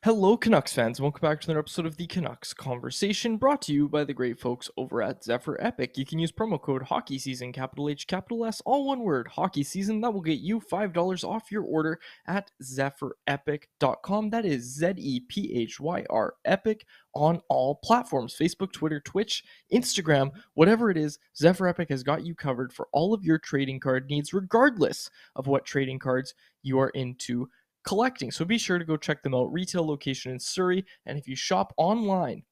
Hello, Canucks fans. Welcome back to another episode of the Canucks Conversation, brought to you by the great folks over at Zephyr Epic. You can use promo code Hockey Season, capital H, capital S, all one word, Hockey Season. That will get you $5 off your order at ZephyrEpic.com. That is ZEPHYR Epic on all platforms: Facebook, Twitter, Twitch, Instagram, whatever it is. Zephyr Epic has got you covered for all of your trading card needs, regardless of what trading cards you are into collecting. So be sure to go check them out. Retail location in Surrey. And if you shop online,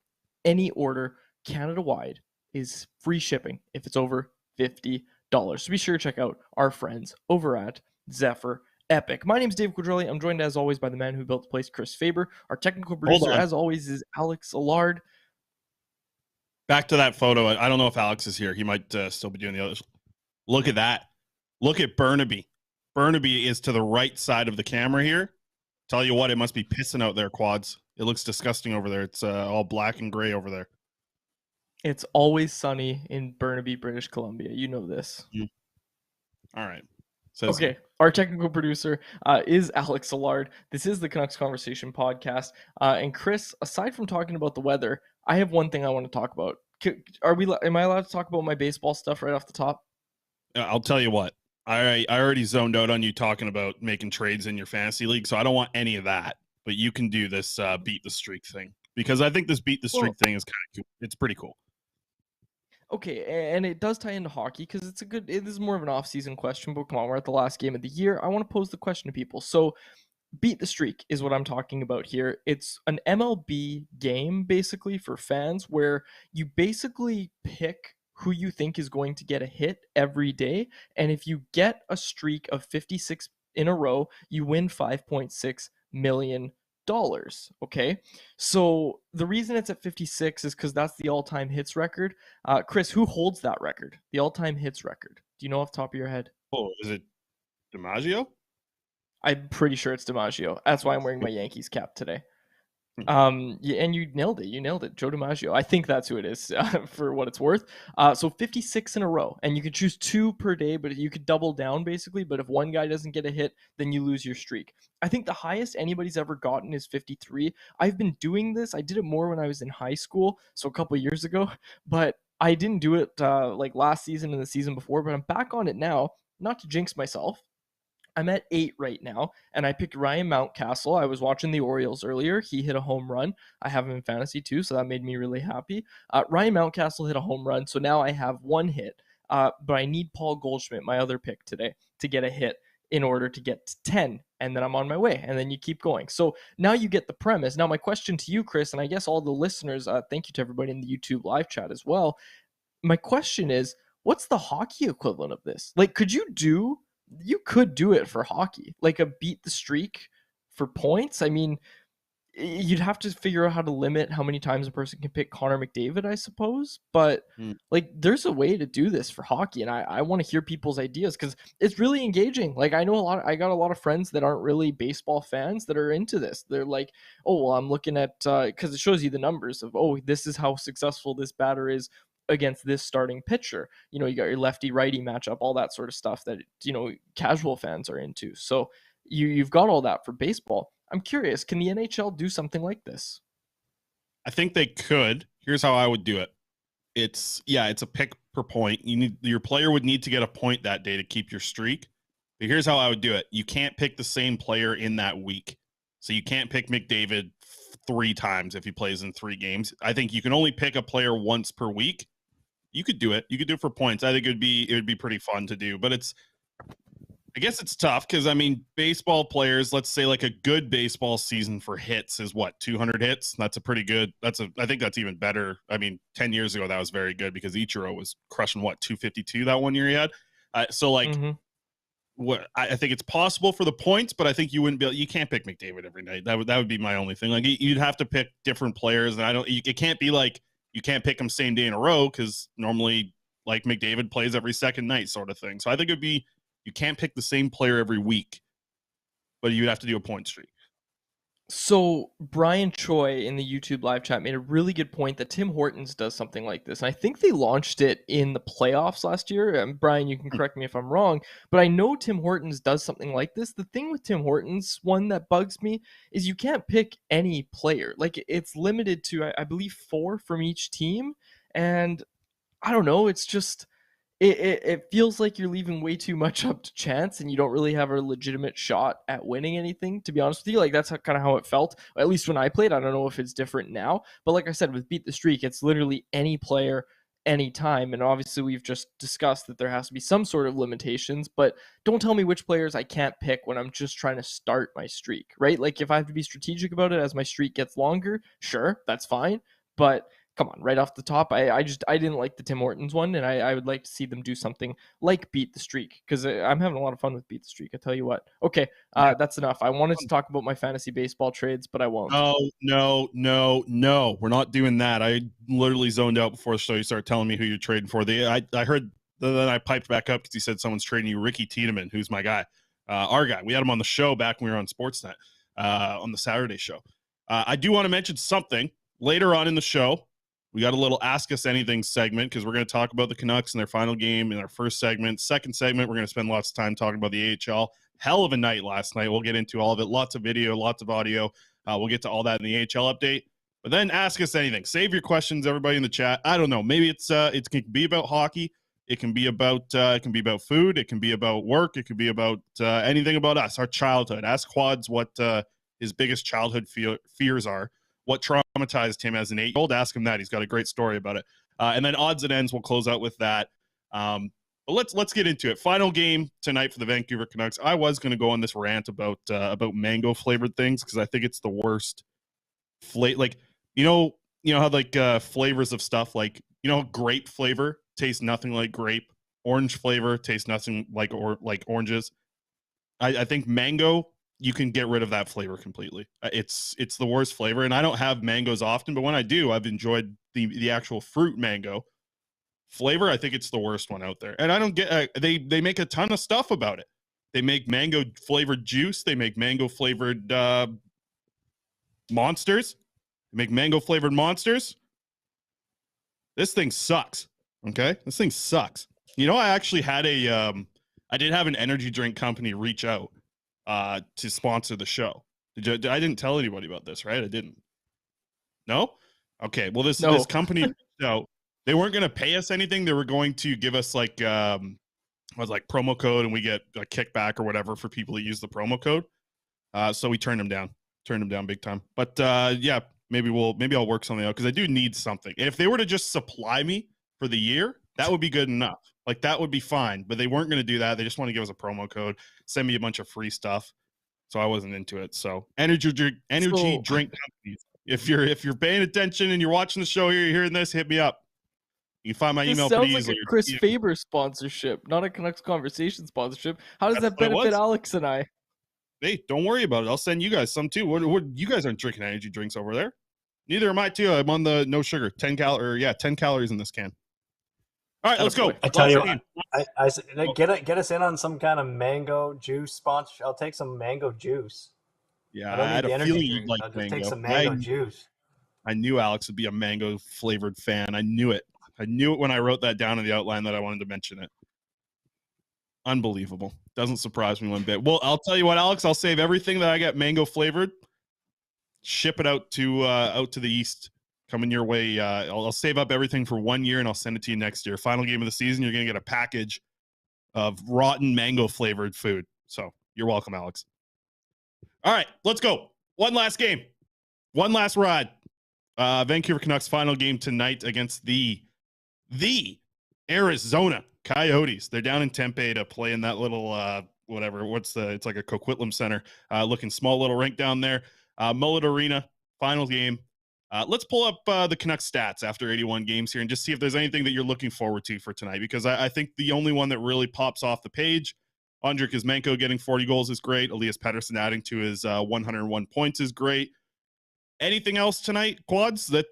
any order Canada-wide is free shipping if it's over $50. So be sure to check out our friends over at Zephyr Epic. My name is Dave Quadrelli. I'm joined as always by the man who built the place, Chris Faber. Our technical producer, as always, is Alex Allard. Back to that photo. I don't know if Alex is here. He might still be doing the others. Look at that. Look at Burnaby. Burnaby is to the right side of the camera here. Tell you what, it must be pissing out there, quads. It looks disgusting over there. It's all black and gray over there. It's always sunny in Burnaby, British Columbia. You know this. All right. Okay, our technical producer is Alex Allard. This is the Canucks Conversation podcast. And Chris, aside from talking about the weather, I have one thing I want to talk about. Am I allowed to talk about my baseball stuff right off the top? I'll tell you what. I already zoned out on you talking about making trades in your fantasy league, so I don't want any of that. But you can do this beat the streak thing, because I think this beat the streak thing is kind of cool. It's pretty cool. Okay, and it does tie into hockey because it is more of an off-season question, but come on, we're at the last game of the year. I want to pose the question to people. So beat the streak is what I'm talking about here. It's an MLB game basically for fans where you basically pick who you think is going to get a hit every day. And if you get a streak of 56 in a row, you win $5.6 million. Okay, so the reason it's at 56 is because that's the all-time hits record. Chris, who holds that record? The all-time hits record. Do you know off the top of your head? Oh, is it DiMaggio? I'm pretty sure it's DiMaggio. That's why I'm wearing my Yankees cap today. Yeah, and you nailed it. Joe DiMaggio. I think that's who it is for what it's worth. So 56 in a row, and you could choose 2 per day, but you could double down basically. But if one guy doesn't get a hit, then you lose your streak. I think the highest anybody's ever gotten is 53. I've been doing this. I did it more when I was in high school, so a couple years ago, but I didn't do it like last season and the season before, but I'm back on it now, not to jinx myself. I'm at 8 right now, and I picked Ryan Mountcastle. I was watching the Orioles earlier. He hit a home run. I have him in fantasy too, so that made me really happy. Ryan Mountcastle hit a home run, so now I have 1 hit. But I need Paul Goldschmidt, my other pick today, to get a hit in order to get to 10, and then I'm on my way, and then you keep going. So now you get the premise. Now my question to you, Chris, and I guess all the listeners, thank you to everybody in the YouTube live chat as well. My question is, what's the hockey equivalent of this? Like, you could do it for hockey, like a beat the streak for points. I mean, you'd have to figure out how to limit how many times a person can pick Connor McDavid, I suppose. But like, there's a way to do this for hockey, and I want to hear people's ideas because it's really engaging. Like, I got a lot of friends that aren't really baseball fans that are into this. They're like, oh, well, I'm looking at because it shows you the numbers of, oh, this is how successful this batter is against this starting pitcher. You know, you got your lefty righty matchup, all that sort of stuff that, you know, casual fans are into. So you've got all that for baseball. I'm curious, can the NHL do something like this? I think they could. Here's how I would do it. It's a pick per point. Your player would need to get a point that day to keep your streak. But here's how I would do it. You can't pick the same player in that week. So you can't pick McDavid 3 times if he plays in 3 games. I think you can only pick a player once per week. You could do it. You could do it for points. I think it would be pretty fun to do. But I guess it's tough because, I mean, baseball players, let's say like a good baseball season for hits is what, 200 hits? That's a pretty good. I think that's even better. I mean, 10 years ago, that was very good because Ichiro was crushing what, 252 that one year he had. I think it's possible for the points, but I think you can't pick McDavid every night. That would be my only thing. Like, you'd have to pick different players, and it can't be like you can't pick them same day in a row because normally, like, McDavid plays every second night sort of thing. So I think you can't pick the same player every week, but you'd have to do a point streak. So Brian Choi in the YouTube live chat made a really good point that Tim Hortons does something like this. And I think they launched it in the playoffs last year. Brian, you can correct me if I'm wrong, but I know Tim Hortons does something like this. The thing with Tim Hortons, one that bugs me, is you can't pick any player. Like it's limited to, I believe, 4 from each team. And I don't know, it's just it feels like you're leaving way too much up to chance and you don't really have a legitimate shot at winning anything, to be honest with you. Like that's kind of how it felt, at least when I played. I don't know if it's different now, but like I said, with Beat the Streak, it's literally any player anytime. And obviously we've just discussed that there has to be some sort of limitations, but don't tell me which players I can't pick when I'm just trying to start my streak, right? Like if I have to be strategic about it as my streak gets longer, sure, that's fine. But come on, right off the top, I didn't like the Tim Hortons one, and I would like to see them do something like Beat the Streak, because I'm having a lot of fun with Beat the Streak. I tell you what. Okay, that's enough. I wanted to talk about my fantasy baseball trades, but I won't. No. We're not doing that. I literally zoned out before the show. You started telling me who you're trading for. I heard, then I piped back up because he said someone's trading you Ricky Tiedemann, who's my guy, our guy. We had him on the show back when we were on Sportsnet on the Saturday show. I do want to mention something later on in the show. We got a little Ask Us Anything segment because we're going to talk about the Canucks and their final game in our first segment. Second segment, we're going to spend lots of time talking about the AHL. Hell of a night last night. We'll get into all of it. Lots of video, lots of audio. We'll get to all that in the AHL update. But then Ask Us Anything. Save your questions, everybody in the chat. I don't know. Maybe it can be about hockey. It can be about food. It can be about work. It could be about anything about us, our childhood. Ask Quads what his biggest childhood fears are. What traumatized him as an 8-year-old? Ask him that. He's got a great story about it. And then odds and ends, we'll close out with that. But let's get into it. Final game tonight for the Vancouver Canucks. I was going to go on this rant about mango flavored things because I think it's the worst. Like you know how like flavors of stuff, like grape flavor tastes nothing like grape. Orange flavor tastes nothing like oranges. I think mango, you can get rid of that flavor completely. It's the worst flavor, and I don't have mangoes often, but when I do, I've enjoyed the actual fruit mango flavor. I think it's the worst one out there, and I don't get. They make a ton of stuff about it. They make mango flavored juice. They make mango flavored monsters. They make mango flavored monsters. This thing sucks. Okay, this thing sucks. I actually had I did have an energy drink company reach out to sponsor the show. I didn't tell anybody about this, right? I didn't. No? Okay. Well, this company, they weren't going to pay us anything. They were going to give us like promo code, and we get a kickback or whatever for people that use the promo code. So we turned them down big time. But yeah, maybe I'll work something out because I do need something. And if they were to just supply me for the year, that would be good enough. Like that would be fine, but they weren't going to do that. They just want to give us a promo code, send me a bunch of free stuff. So I wasn't into it. So energy drink companies. If you're paying attention and you're watching the show here, you're hearing this, hit me up. You can find my email pretty easily. Sounds like a Chris Faber sponsorship, not a Canucks Conversation sponsorship. How does that benefit Alex and I? Hey, don't worry about it. I'll send you guys some too. What you guys aren't drinking energy drinks over there? Neither am I too. I'm on the no sugar, 10 calories in this can. All right, let's go. I tell you, get us in on some kind of mango juice sponsor. I'll take some mango juice. Yeah, I had a feeling you'd like I'll mango. Take some mango juice. I knew Alex would be a mango flavored fan. I knew it. I knew it when I wrote that down in the outline that I wanted to mention it. Unbelievable. Doesn't surprise me one bit. Well, I'll tell you what, Alex, I'll save everything that I get mango flavored. Ship it out to the east. Coming your way. I'll save up everything for 1 year and I'll send it to you next year. Final game of the season, you're going to get a package of rotten mango flavored food. So you're welcome, Alex. All right, let's go. One last game. One last ride. Vancouver Canucks final game tonight against the Arizona Coyotes. They're down in Tempe to play in that little it's like a Coquitlam Center looking small little rink down there. Mullet Arena, final game. Let's pull up the Canucks stats after 81 games here and just see if there's anything that you're looking forward to for tonight, because I think the only one that really pops off the page, Andriy Kuzmenko getting 40 goals is great. Elias Pettersson adding to his 101 points is great. Anything else tonight, Quads? That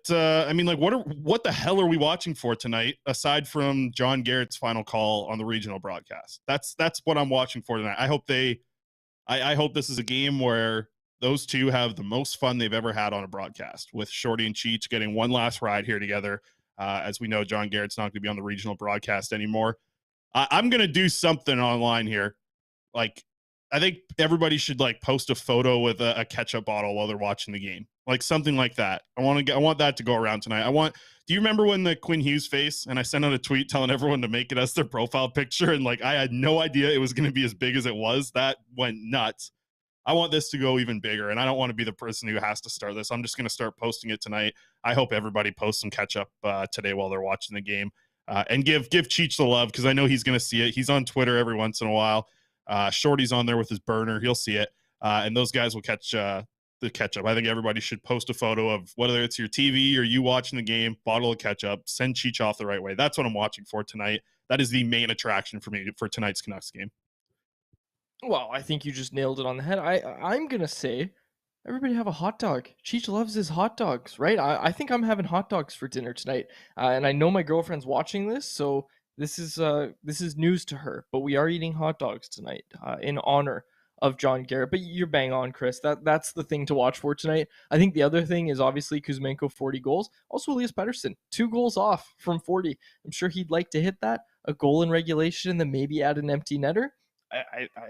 what the hell are we watching for tonight aside from John Garrett's final call on the regional broadcast? That's what I'm watching for tonight. I hope this is a game where those two have the most fun they've ever had on a broadcast, with Shorty and Cheech getting one last ride here together. As we know, John Garrett's not going to be on the regional broadcast anymore. I'm going to do something online here. Like, I think everybody should like post a photo with a ketchup bottle while they're watching the game, like something like that. I want that to go around tonight. Do you remember when the Quinn Hughes face, and I sent out a tweet telling everyone to make it as their profile picture, and like I had no idea it was going to be as big as it was? That went nuts. I want this to go even bigger, and I don't want to be the person who has to start this. I'm just going to start posting it tonight. I hope everybody posts some ketchup today while they're watching the game, and give Cheech the love, because I know he's going to see it. He's on Twitter every once in a while. Shorty's on there with his burner. He'll see it, and those guys will catch the ketchup. I think everybody should post a photo of whether it's your TV or you watching the game, bottle of ketchup, send Cheech off the right way. That's what I'm watching for tonight. That is the main attraction for me for tonight's Canucks game. Well, I think you just nailed it on the head. I'm gonna say, everybody have a hot dog. Cheech loves his hot dogs, right? I think I'm having hot dogs for dinner tonight, and I know my girlfriend's watching this, so this is news to her. But we are eating hot dogs tonight in honor of John Garrett. But you're bang on, Chris. That's the thing to watch for tonight. I think the other thing is obviously Kuzmenko 40 goals. Also Elias Pettersson 2 goals off from 40. I'm sure he'd like to hit that. A goal in regulation, and then maybe add an empty netter.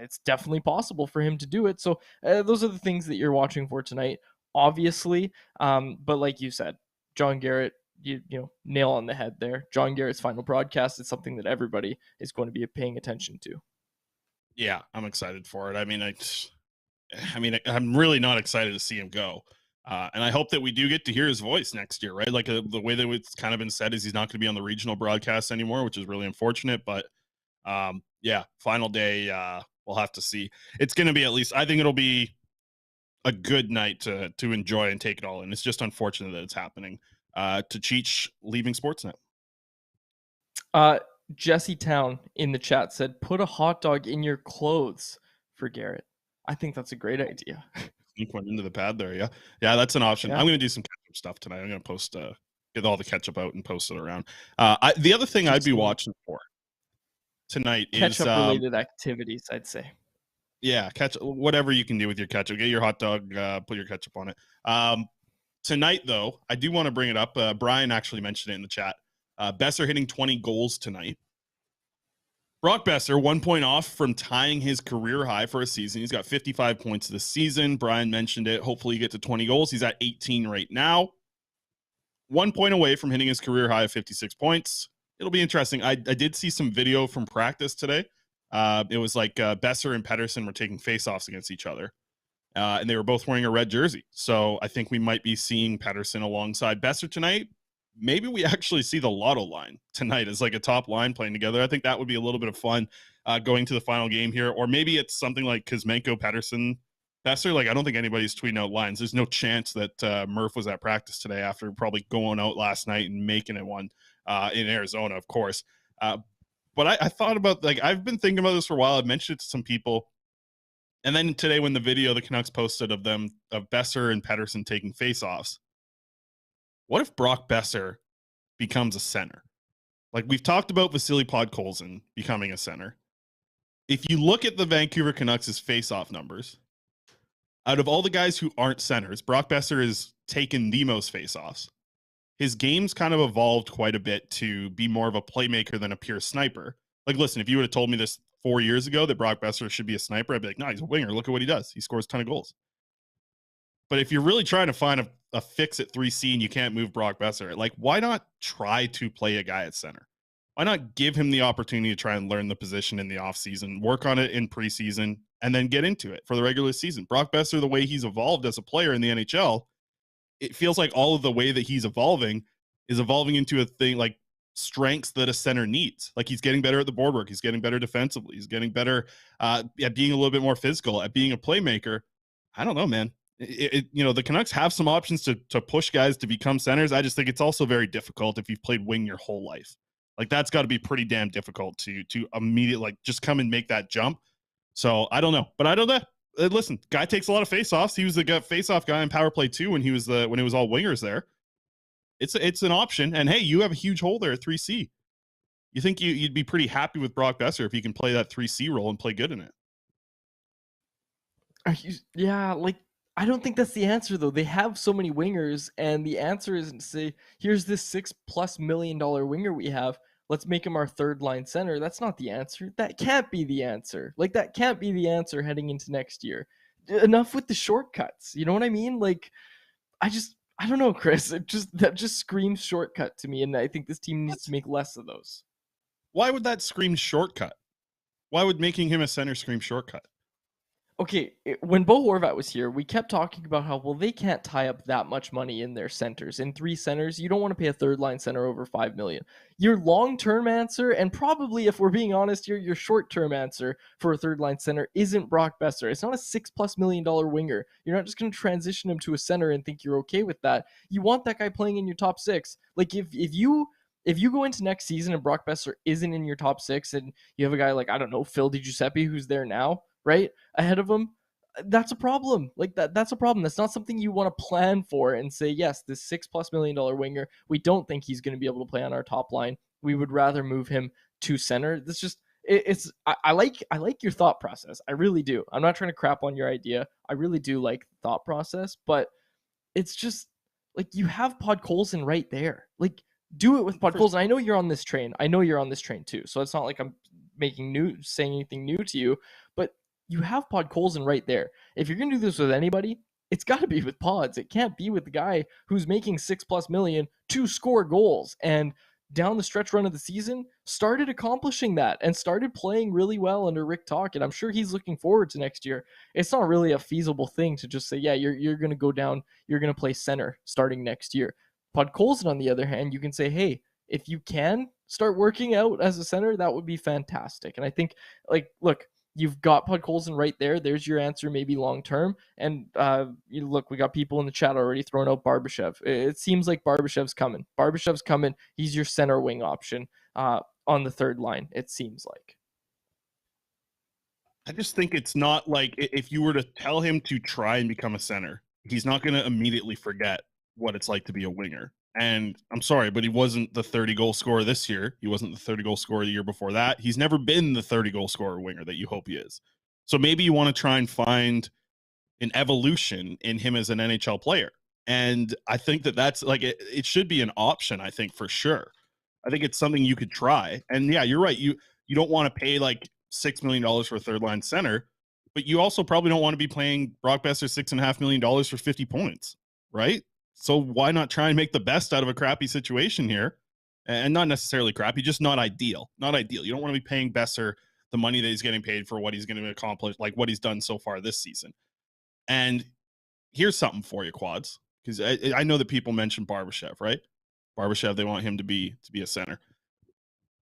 It's definitely possible for him to do it. So those are the things that you're watching for tonight, obviously. But like you said, John Garrett, you know, nail on the head there. John Garrett's final broadcast is something that everybody is going to be paying attention to. Yeah, I'm excited for it. I mean, I'm really not excited to see him go. And I hope that we do get to hear his voice next year, right? Like the way that it's kind of been said is he's not going to be on the regional broadcast anymore, which is really unfortunate. But yeah, final day, we'll have to see. It's going to be, at least I think it'll be a good night to enjoy and take it all in. It's just unfortunate that it's happening. To Cheech leaving Sportsnet. Jesse Town in the chat said, "Put a hot dog in your clothes for Garrett." I think that's a great idea. Sneak one into the pad there, yeah, that's an option. Yeah. I'm going to do some ketchup stuff tonight. I'm going to post, get all the ketchup out and post it around. The other thing I'd be watching for tonight is ketchup-related activities, I'd say. Yeah, ketchup, whatever you can do with your ketchup. Get your hot dog, put your ketchup on it. Tonight, though, I do want to bring it up. Brian actually mentioned it in the chat. Boeser hitting 20 goals tonight. Brock Boeser, 1 point off from tying his career high for a season. He's got 55 points this season. Brian mentioned it. Hopefully you get to 20 goals. He's at 18 right now. 1 point away from hitting his career high of 56 points. It'll be interesting. I did see some video from practice today. It was like Boeser and Pettersson were taking faceoffs against each other. And they were both wearing a red jersey. So I think we might be seeing Pettersson alongside Boeser tonight. Maybe we actually see the Lotto line tonight as like a top line playing together. I think that would be a little bit of fun going to the final game here. Or maybe it's something like Kuzmenko, Pettersson, Boeser. Like, I don't think anybody's tweeting out lines. There's no chance that Murph was at practice today after probably going out last night and making it one in Arizona, of course. But I thought about, like, I've been thinking about this for a while. I've mentioned it to some people. And then today when the video the Canucks posted of Boeser and Pettersson taking faceoffs, what if Brock Boeser becomes a center? Like, we've talked about Vasily Podkolzin becoming a center. If you look at the Vancouver Canucks' faceoff numbers, out of all the guys who aren't centers, Brock Boeser has taken the most faceoffs. His game's kind of evolved quite a bit to be more of a playmaker than a pure sniper. Like, listen, if you would have told me this 4 years ago that Brock Boeser should be a sniper, I'd be like, no, he's a winger. Look at what he does. He scores a ton of goals. But if you're really trying to find a fix at 3C and you can't move Brock Boeser, like, why not try to play a guy at center? Why not give him the opportunity to try and learn the position in the offseason, work on it in preseason, and then get into it for the regular season? Brock Boeser, the way he's evolved as a player in the NHL, it feels like all of the way that he's evolving is evolving into a thing like strengths that a center needs. Like, he's getting better at the board work. He's getting better defensively. He's getting better at being a little bit more physical, at being a playmaker. I don't know, man. The Canucks have some options to push guys to become centers. I just think it's also very difficult if you've played wing your whole life. Like, that's got to be pretty damn difficult to immediately, like, just come and make that jump. So I don't know, but I don't know. Listen, guy takes a lot of faceoffs. He was the face-off guy in power play too when it was all wingers there. It's an option, and hey, you have a huge hole there at 3C. You think you'd be pretty happy with Brock Boeser if he can play that 3C role and play good in it? Yeah, like, I don't think that's the answer, though. They have so many wingers, and the answer isn't to say, here's this $6+ million winger we have. Let's make him our third line center. That's not the answer. That can't be the answer. Like, that can't be the answer heading into next year. Enough with the shortcuts. You know what I mean? Like, I don't know, Chris. That just screams shortcut to me, and I think this team needs to make less of those. Why would that scream shortcut? Why would making him a center scream shortcut? Okay, when Bo Horvat was here, we kept talking about how, well, they can't tie up that much money in their centers. In 3 centers, you don't want to pay a third line center over $5 million. Your long-term answer, and probably, if we're being honest here, your short-term answer for a third line center isn't Brock Boeser. It's not a $6+ million winger. You're not just going to transition him to a center and think you're okay with that. You want that guy playing in your top 6. Like, if you go into next season and Brock Boeser isn't in your top 6, and you have a guy like, I don't know, Phil DiGiuseppe, who's there now, right, ahead of him, that's a problem. Like, that's a problem. That's not something you want to plan for and say, yes, this $6+ million winger, we don't think he's going to be able to play on our top line. We would rather move him to center. This just I like your thought process. I really do. I'm not trying to crap on your idea. I really do like the thought process, but it's just like, you have Podkolzin right there. Like, do it with Podkolzin. I know you're on this train. I know you're on this train too. So it's not like I'm saying anything new to you, but you have Podkolzin right there. If you're going to do this with anybody, it's got to be with Pods. It can't be with the guy who's making $6+ million to score goals, and down the stretch run of the season started accomplishing that and started playing really well under Rick Tocchet. I'm sure he's looking forward to next year. It's not really a feasible thing to just say, yeah, you're going to go down, you're going to play center starting next year. Podkolzin, on the other hand, you can say, hey, if you can start working out as a center, that would be fantastic. And I think, like, look, you've got Podkolzin right there. There's your answer, maybe long term. And look, we got people in the chat already throwing out Barbashev. It seems like Barbashev's coming. Barbashev's coming. He's your center wing option on the third line, it seems like. I just think it's not like, if you were to tell him to try and become a center, he's not going to immediately forget what it's like to be a winger. And I'm sorry, but he wasn't the 30-goal scorer this year. He wasn't the 30-goal scorer the year before that. He's never been the 30-goal scorer winger that you hope he is. So maybe you want to try and find an evolution in him as an NHL player. And I think that's like, it should be an option, I think, for sure. I think it's something you could try. And yeah, you're right. You don't want to pay like $6 million for a third line center, but you also probably don't want to be paying Brock Boeser $6.5 million for 50 points, right? So why not try and make the best out of a crappy situation here? And not necessarily crappy, just not ideal. Not ideal. You don't want to be paying Boeser the money that he's getting paid for what he's going to accomplish, like what he's done so far this season. And here's something for you, Quads, because I know that people mention Barbashev, right? Barbashev, they want him to be a center.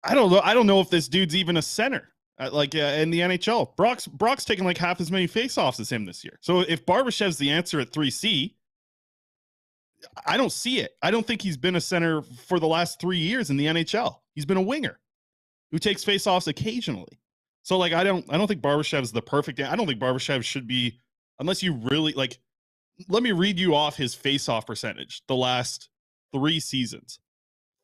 I don't know if this dude's even a center. In the NHL, Brock's taken like half as many faceoffs as him this year. So if Barbashev's the answer at 3C, I don't see it. I don't think he's been a center for the last 3 years in the NHL. He's been a winger who takes faceoffs occasionally. So like, I don't think Barbashev's the perfect. I don't think Barbashev should be, unless you really like. Let me read you off his faceoff percentage the last 3 seasons: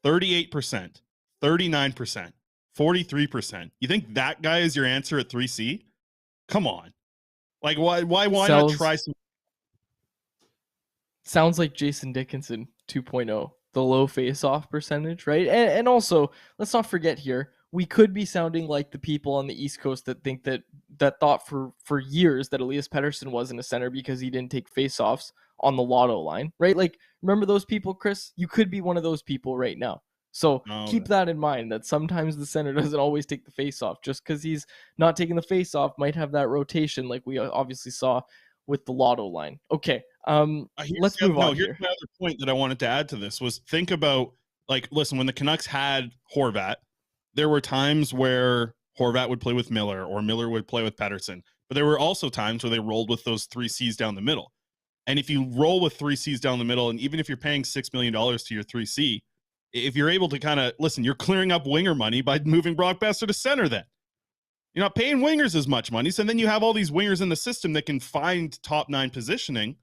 38%, 39%, 43%. You think that guy is your answer at 3C? Come on. Like, why not try some? Sounds like Jason Dickinson 2.0, the low face-off percentage, right? And also, let's not forget here, we could be sounding like the people on the East Coast that think that thought for years that Elias Pettersson wasn't a center because he didn't take face-offs on the Lotto line, right? Like, remember those people, Chris? You could be one of those people right now. So keep that in mind, that sometimes the center doesn't always take the face-off. Just because he's not taking the face-off might have that rotation like we obviously saw with the Lotto line. Okay, let's move on. Here's my other point that I wanted to add to this was, think about, like, listen, when the Canucks had Horvat, there were times where Horvat would play with Miller or Miller would play with Pettersson, but there were also times where they rolled with those 3Cs down the middle. And if you roll with 3Cs down the middle, and even if you're paying $6 million to your 3C, if you're able to kind of, listen, you're clearing up winger money by moving Brock Boeser to center then. You're not paying wingers as much money, so then you have all these wingers in the system that can find top 9 positioning.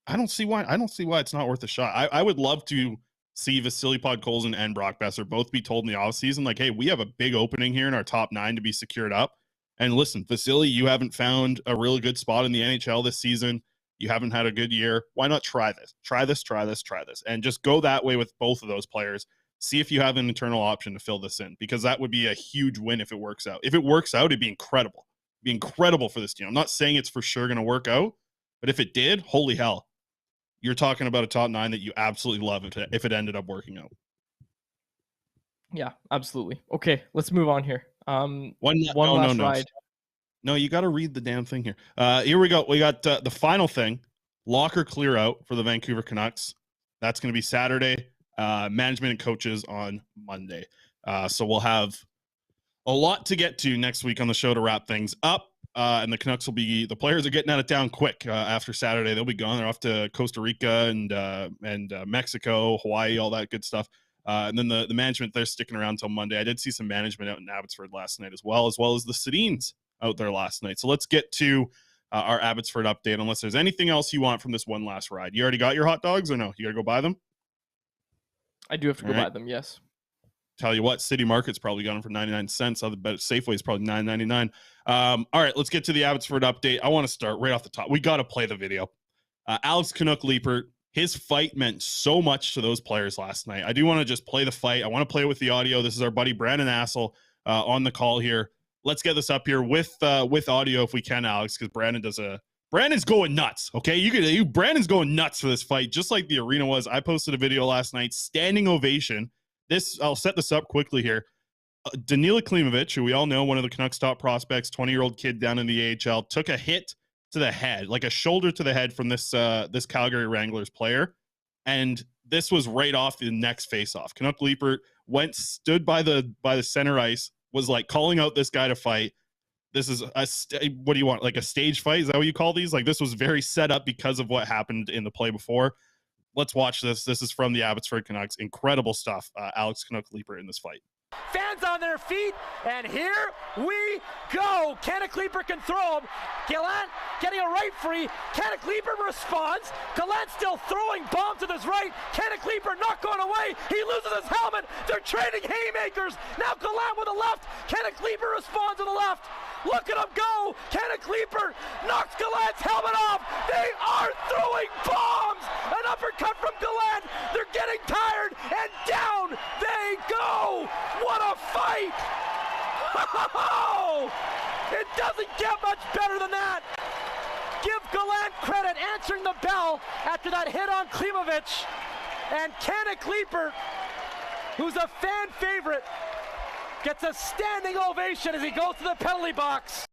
I don't see why it's not worth a shot. I would love to see Vasily Podkolzin and Brock Boeser both be told in the offseason, like, hey, we have a big opening here in our top 9 to be secured up. And listen, Vasily, you haven't found a really good spot in the NHL this season. You haven't had a good year. Why not try this? Try this, and just go that way with both of those players. See if you have an internal option to fill this in, because that would be a huge win if it works out. If it works out, it'd be incredible. It'd be incredible for this team. I'm not saying it's for sure going to work out, but if it did, holy hell. You're talking about a top 9 that you absolutely love if it ended up working out. Yeah, absolutely. Okay, let's move on here. One last ride. No, you got to read the damn thing here. Here we go. We got the final thing, locker clear out for the Vancouver Canucks. That's going to be Saturday. Management and coaches on Monday. So we'll have a lot to get to next week on the show to wrap things up. And the Canucks the players are getting out of town quick after Saturday. They'll be gone. They're off to Costa Rica and Mexico, Hawaii, all that good stuff. And then the management, they're sticking around until Monday. I did see some management out in Abbotsford last night as well as the Sedins out there last night. So let's get to our Abbotsford update, unless there's anything else you want from this one last ride. You already got your hot dogs or no? You got to go buy them? I do have to go buy them, yes. Tell you what, City Market's probably got them for 99 cents. Other bet Safeway is probably $9.99. All right, let's get to the Abbotsford update. I want to start right off the top. We got to play the video. Alex Kannok Leipert, his fight meant so much to those players last night. I do want to just play the fight. I want to play it with the audio. This is our buddy Brandon Assel on the call here. Let's get this up here with audio if we can, Alex, because Brandon's going nuts. Okay, Brandon's going nuts for this fight, just like the arena was. I posted a video last night, standing ovation. I'll set this up quickly here. Danila Klimovich, who we all know, one of the Canucks top prospects, 20-year-old kid down in the AHL, took a hit to the head, like a shoulder to the head from this Calgary Wranglers player, and this was right off the next faceoff. Kannok Leipert stood by the center ice, was like calling out this guy to fight. This is what do you want? Like a stage fight? Is that what you call these? Like, this was very set up because of what happened in the play before. Let's watch this. This is from the Abbotsford Canucks. Incredible stuff. Alex Kannok Leipert in this fight. Fans on their feet, and here we go. Kannok Leipert can throw him. Gallant getting a right free. Kannok Leipert responds. Gallant still throwing bombs to his right. Kannok Leipert not going away. He loses his helmet. They're trading haymakers. Now Gallant with the left. Kannok Leipert responds to the left. Look at him go. Kannok Leipert knocks Gallant's helmet off. They are throwing bombs. An uppercut from Gallant. They're getting tired, and down they go. What a fight! It doesn't get much better than that. Give Gallant credit answering the bell after that hit on Klimovich. And Kannok Leipert, who's a fan favorite, gets a standing ovation as he goes to the penalty box.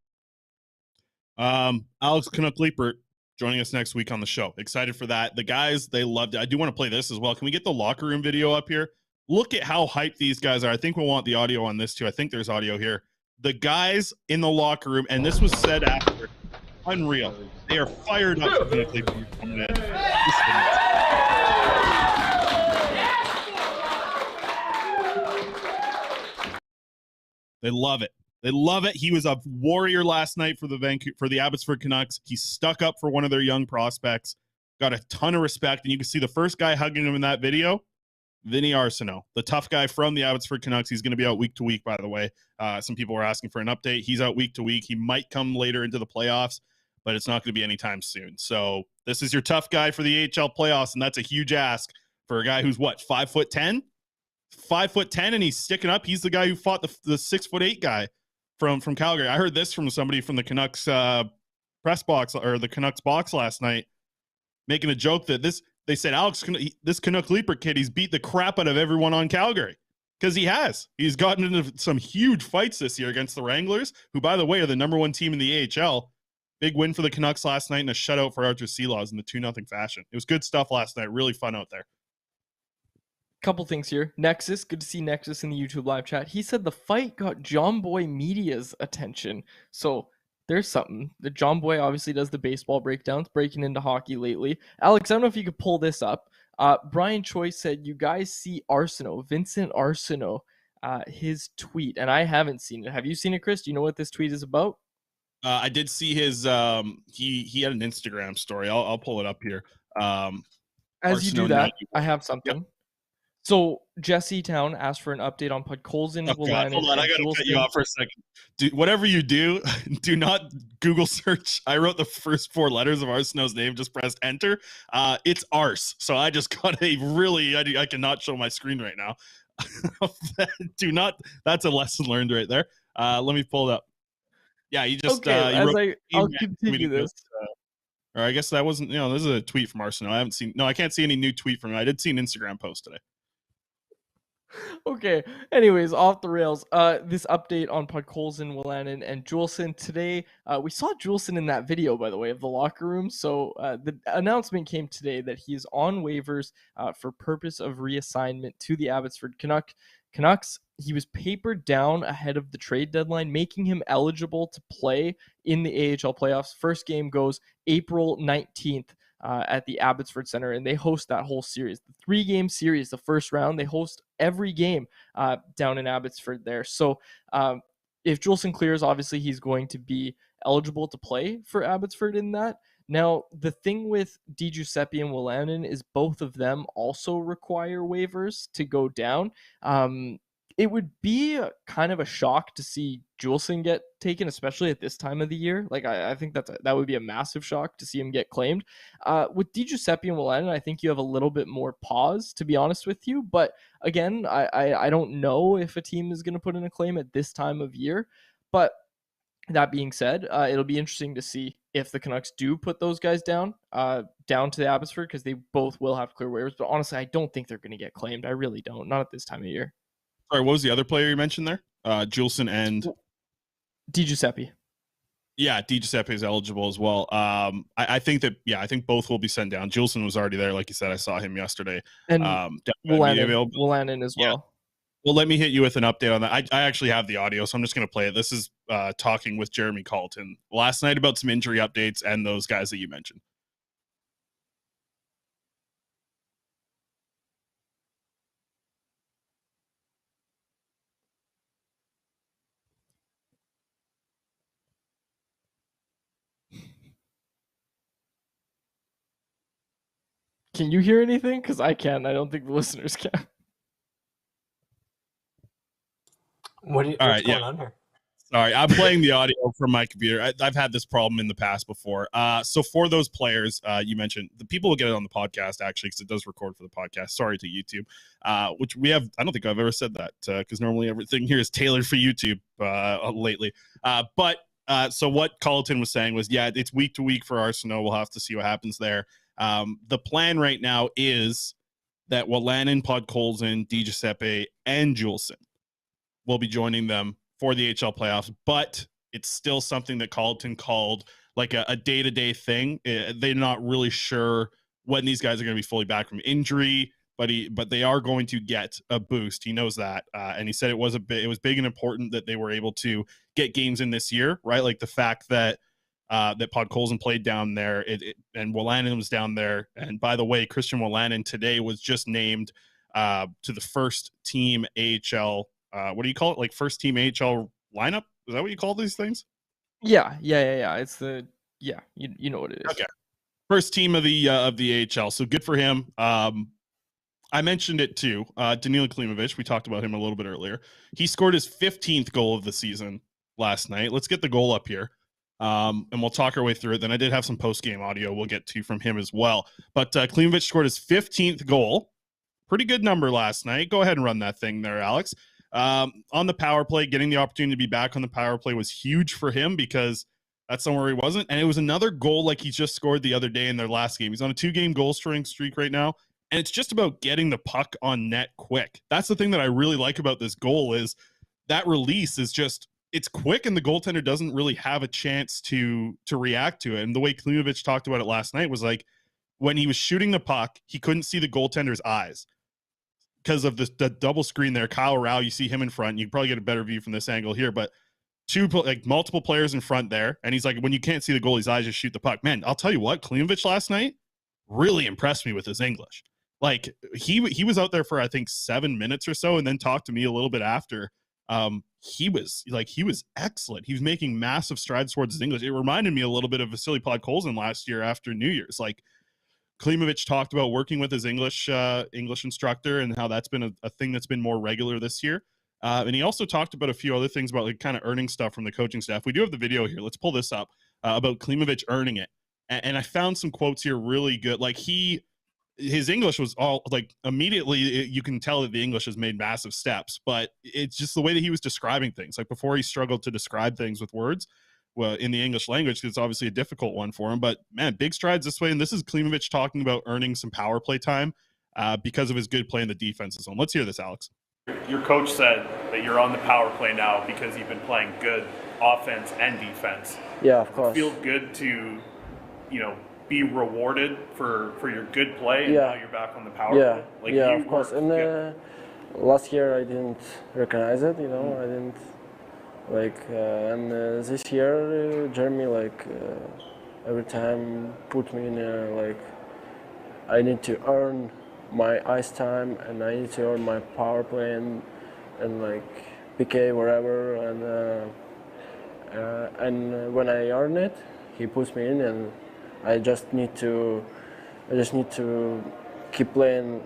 Alex Kannok Leipert joining us next week on the show. Excited for that. The guys, they loved it. I do want to play this as well. Can we get the locker room video up here? Look at how hyped these guys are. I think we'll want the audio on this too. I think there's audio here. The guys in the locker room, and this was said after. Unreal. They are fired up. They love it. They love it. He was a warrior last night for the Abbotsford Canucks. He stuck up for one of their young prospects. Got a ton of respect, and you can see the first guy hugging him in that video, Vinny Arsenault, the tough guy from the Abbotsford Canucks. He's going to be out week to week, by the way. Some people were asking for an update. He's out week to week. He might come later into the playoffs, but it's not going to be anytime soon. So this is your tough guy for the AHL playoffs, and that's a huge ask for a guy who's, 5'10"? 5'10", and he's sticking up. He's the guy who fought the 6'8" guy from Calgary. I heard this from somebody from the Canucks press box, or the Canucks box last night, making a joke that they said, this Kannok Leipert kid, he's beat the crap out of everyone on Calgary, because he's gotten into some huge fights this year against the Wranglers, who, by the way, are the #1 team in the AHL. Big win for the Canucks last night and a shutout for Arthur Seelaws in the 2-0 fashion. It was good stuff last night. Really fun out there. Couple things here. Nexus, good to see Nexus in the YouTube live chat. He said the fight got John Boy Media's attention. So there's something. The John Boy obviously does the baseball breakdowns, breaking into hockey lately. Alex, I don't know if you could pull this up. Brian Choi said, you guys see Vincent Arsenault, his tweet, and I haven't seen it. Have you seen it, Chris? Do you know what this tweet is about? I did see his, he had an Instagram story. I'll pull it up here. As you do that, I have something. Yep. So Jesse Town asked for an update on Podkolzin, Oh God, hold Wolanin, on, I and gotta cut you Juleson. off for a second. Whatever you do, do not Google search. I wrote the first 4 letters of Arsenault's name, just pressed enter. It's Arse, so I just got a really, I cannot show my screen right now. Do not, that's a lesson learned right there. Let me pull it up. Yeah, you just, Okay, you wrote, I'll continue this. or I guess that wasn't, this is a tweet from Arsenal. I haven't seen, I can't see any new tweet from him. I did see an Instagram post today. Okay. Anyways, off the rails. This update on Podkolzin, Wolanin, and Juleson today. We saw Juleson in that video, by the way, of the locker room. So the announcement came today that he is on waivers for purpose of reassignment to the Abbotsford Canucks. He was papered down ahead of the trade deadline, making him eligible to play in the AHL playoffs. First game goes April 19th. At the Abbotsford Center, and they host that whole series. The 3-game series, the first round, they host every game down in Abbotsford there. So if Juleson clears, obviously he's going to be eligible to play for Abbotsford in that. Now, the thing with Di Giuseppe and Wolanin is both of them also require waivers to go down. It would be kind of a shock to see Juleson get taken, especially at this time of the year. Like, I think that would be a massive shock to see him get claimed. With Di Giuseppe and Wolanin, I think you have a little bit more pause, to be honest with you. But again, I don't know if a team is going to put in a claim at this time of year. But that being said, it'll be interesting to see if the Canucks do put those guys down to the Abbotsford, because they both will have clear waivers. But honestly, I don't think they're going to get claimed. I really don't. Not at this time of year. Sorry, what was the other player you mentioned there? Juleson and Di Giuseppe. Yeah, Di Giuseppe is eligible as well. I think both will be sent down. Juleson was already there, like you said. I saw him yesterday. And Wolanin as well. Yeah. Well, let me hit you with an update on that. I actually have the audio, so I'm just going to play it. This is talking with Jeremy Colliton last night about some injury updates and those guys that you mentioned. Can you hear anything? Because I can. I don't think the listeners can. What's going on here? Sorry, I'm playing the audio from my computer. I've had this problem in the past before. So for those players you mentioned, the people will get it on the podcast, actually, because it does record for the podcast. Sorry to YouTube, which we have. I don't think I've ever said that, because normally everything here is tailored for YouTube lately. But so what Colliton was saying was, yeah, it's week to week for Arsenault. We'll have to see what happens there. The plan right now is that Wolanin, Podkolzin, Di Giuseppe, and Juleson will be joining them for the AHL playoffs, but it's still something that Colliton called like a day-to-day thing. They're not really sure when these guys are going to be fully back from injury, but they are going to get a boost. He knows that, and he said it was big and important that they were able to get games in this year, right? Like the fact that Podkolzin played down there, and Wolanin was down there. And by the way, Christian Wolanin today was just named to the first team AHL. What do you call it? Like first team AHL lineup? Is that what you call these things? Yeah. It's you know what it is. Okay. First team of the AHL. So good for him. I mentioned it too. Danila Klimovich, we talked about him a little bit earlier. He scored his 15th goal of the season last night. Let's get the goal up here. And we'll talk our way through it. Then I did have some post-game audio we'll get to from him as well. But Klimovich scored his 15th goal. Pretty good number last night. Go ahead and run that thing there, Alex. On the power play, getting the opportunity to be back on the power play was huge for him, because that's somewhere he wasn't. And it was another goal like he just scored the other day in their last game. He's on a 2-game goal scoring streak right now. And it's just about getting the puck on net quick. That's the thing that I really like about this goal, is that release is just, it's quick, and the goaltender doesn't really have a chance to react to it. And the way Klimovich talked about it last night was like, when he was shooting the puck, he couldn't see the goaltender's eyes because of the double screen there. Kyle Rao, you see him in front. You can probably get a better view from this angle here, but multiple players in front there. And he's like, when you can't see the goalie's eyes, just shoot the puck. Man, I'll tell you what, Klimovich last night really impressed me with his English. Like he was out there for, I think, 7 minutes or so, and then talked to me a little bit after. He was excellent. He was making massive strides towards his English. It reminded me a little bit of Vasily Podkolzin last year after New Year's. Like, Klimovich talked about working with his English instructor and how that's been a thing that's been more regular this year. And he also talked about a few other things about like kind of earning stuff from the coaching staff. We do have the video here. Let's pull this up about Klimovich earning it. And I found some quotes here really good. Like his English was all like immediately you can tell that the English has made massive steps, but it's just the way that he was describing things. Like before he struggled to describe things with words. Well, in the English language, it's obviously a difficult one for him, but man, big strides this way. And this is Klimovich talking about earning some power play time because of his good play in the defensive zone. Let's hear this, Alex. Your coach said that you're on the power play now because you've been playing good offense and defense. Yeah, of course. Does it feel good to, be rewarded for your good play and now you're back on the power play? Like of course. And last year I didn't recognize it, I didn't. And this year, Jeremy, every time put me in I need to earn my ice time and I need to earn my power play and PK wherever and when I earn it, he puts me in and I just need to keep playing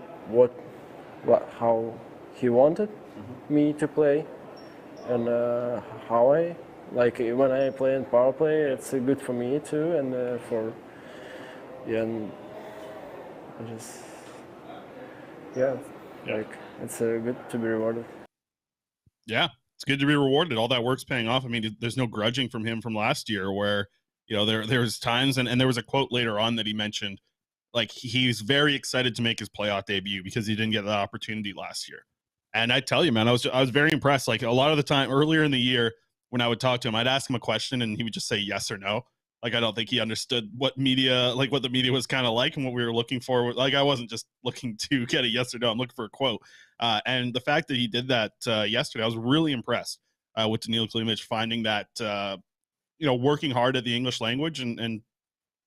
how he wanted me to play. And how I when I play in power play, it's good for me too, and and I just it's good to be rewarded. Yeah, it's good to be rewarded. All that work's paying off. I mean, there's no grudging from him from last year, where there's times, and there was a quote later on that he mentioned, like he's very excited to make his playoff debut because he didn't get that opportunity last year. And I tell you, man, I was very impressed. Like a lot of the time earlier in the year when I would talk to him, I'd ask him a question and he would just say yes or no. Like, I don't think he understood what the media was kind of like and what we were looking for. Like, I wasn't just looking to get a yes or no. I'm looking for a quote. And the fact that he did that yesterday, I was really impressed with Danila Klimovich finding that, working hard at the English language and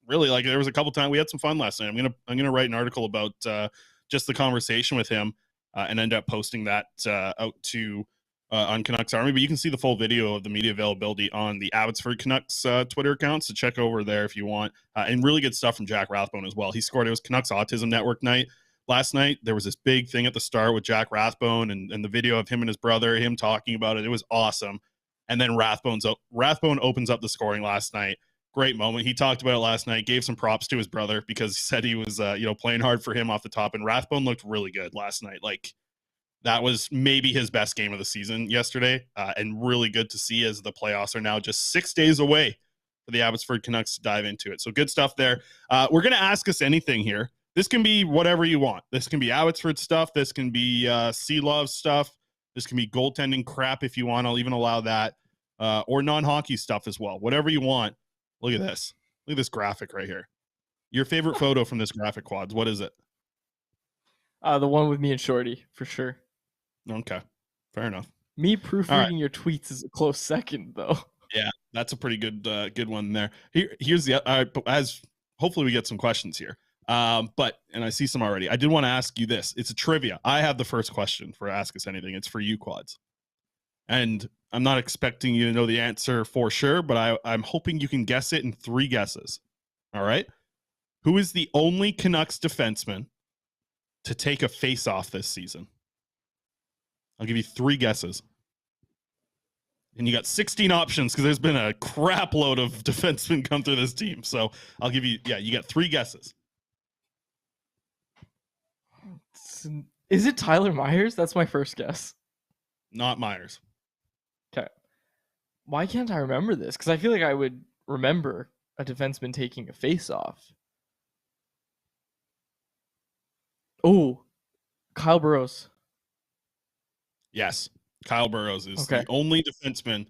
really, like, there was a couple times we had some fun last night. I'm gonna write an article about just the conversation with him. And end up posting that out to on Canucks Army. But you can see the full video of the media availability on the Abbotsford Canucks Twitter account. So check over there if you want. And really good stuff from Jack Rathbone as well. He scored. It was Canucks Autism Network night last night. There was this big thing at the start with Jack Rathbone and the video of him and his brother, him talking about it. It was awesome. And then Rathbone opens up the scoring last night. Great moment. He talked about it last night, gave some props to his brother because he said he was, playing hard for him off the top. And Rathbone looked really good last night. Like, that was maybe his best game of the season yesterday. And really good to see as the playoffs are now just 6 days away for the Abbotsford Canucks to dive into it. So good stuff there. We're going to ask us anything here. This can be whatever you want. This can be Abbotsford stuff. This can be Sea Love stuff. This can be goaltending crap if you want. I'll even allow that. Or non-hockey stuff as well. Whatever you want. Look at this. Look at this graphic right here. Your favorite photo from this graphic, Quads. What is it? The one with me and Shorty, for sure. Okay. Fair enough. Me proofreading your tweets is a close second, though. Yeah, that's a pretty good one there. Here's the as hopefully we get some questions here. And I see some already. I did want to ask you this. It's a trivia. I have the first question for Ask Us Anything. It's for you, Quads. And I'm not expecting you to know the answer for sure, but I'm hoping you can guess it in 3 guesses. All right. Who is the only Canucks defenseman to take a face-off this season? I'll give you 3 guesses. And you got 16 options because there's been a crap load of defensemen come through this team. So I'll give you, you got 3 guesses. Is it Tyler Myers? That's my first guess. Not Myers. Okay. Why can't I remember this? Because I feel like I would remember a defenseman taking a face-off. Oh, Kyle Burroughs. Yes, Kyle Burroughs is the only defenseman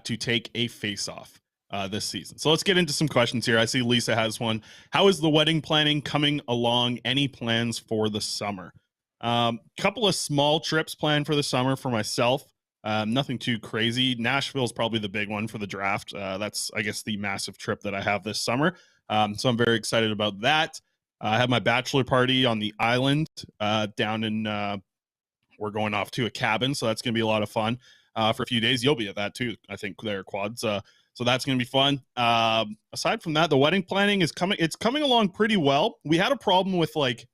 to take a face-off this season. So let's get into some questions here. I see Lisa has one. How is the wedding planning coming along? Any plans for the summer? Couple of small trips planned for the summer for myself. Nothing too crazy. Nashville is probably the big one for the draft. That's, I guess, the massive trip that I have this summer. So I'm very excited about that. I have my bachelor party on the island down in we're going off to a cabin, so that's going to be a lot of fun for a few days. You'll be at that too, I think, there, Quads. So that's going to be fun. Aside from that, the wedding planning is coming. It's coming along pretty well. We had a problem with like,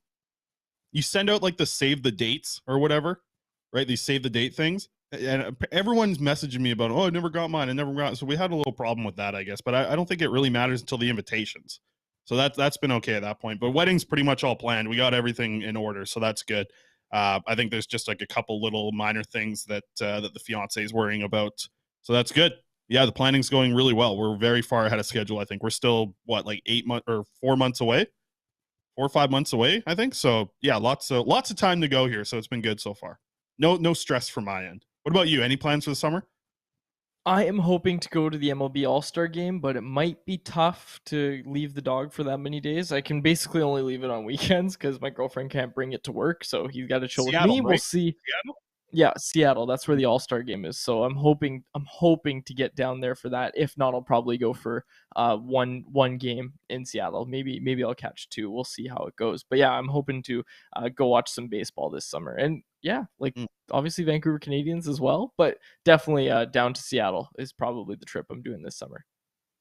you send out like the save the dates or whatever, right? These save the date things. And everyone's messaging me about, oh, I never got mine. I never got. So we had a little problem with that, I guess. But I don't think it really matters until the invitations. So that's been okay at that point. But wedding's pretty much all planned. We got everything in order. So that's good. I think there's just like a couple little minor things that that the fiance is worrying about. So that's good. Yeah, the planning's going really well. We're very far ahead of schedule. I think we're still like 8 months or 4 months away, 4 or 5 months away, I think. So yeah, lots of time to go here. So it's been good so far. No stress from my end. What about you? Any plans for the summer? I am hoping to go to the MLB All-Star game, but it might be tough to leave the dog for that many days. I can basically only leave it on weekends because my girlfriend can't bring it to work, so he's got to chill with me. Right? We'll see. Seattle? Yeah, Seattle. That's where the All-Star game is. So I'm hoping to get down there for that. If not, I'll probably go for one game in Seattle. Maybe I'll catch 2. We'll see how it goes. But yeah, I'm hoping to go watch some baseball this summer. And yeah, like obviously Vancouver Canadians as well, but definitely down to Seattle is probably the trip I'm doing this summer.